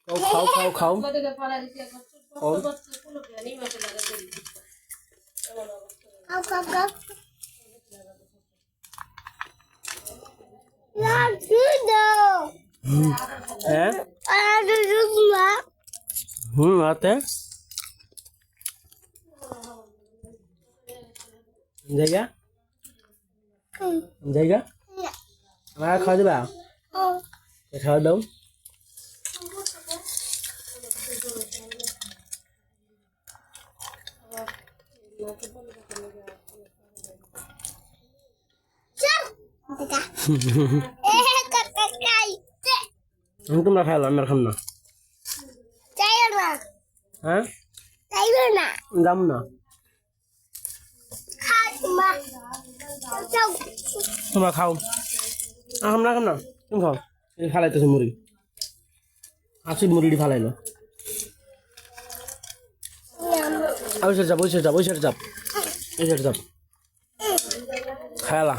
খাও খাও খাও হ্যাঁ আতে জায়গা জায়গা আমার খাওয়া দিবা খাওয়া দাও তোমরা খাইলো আমি আর খাম না হ্যাঁ যাম না তোমরা খাও খাম না খাম না তুমি খাও ফালাইতেছো মুড়ি আসিফ মুড়িটি ফালাইলো ওই সাইড চাপ ওই সাইড চাপ ওই সাইড চাপ এই সাইড চাপ খেলা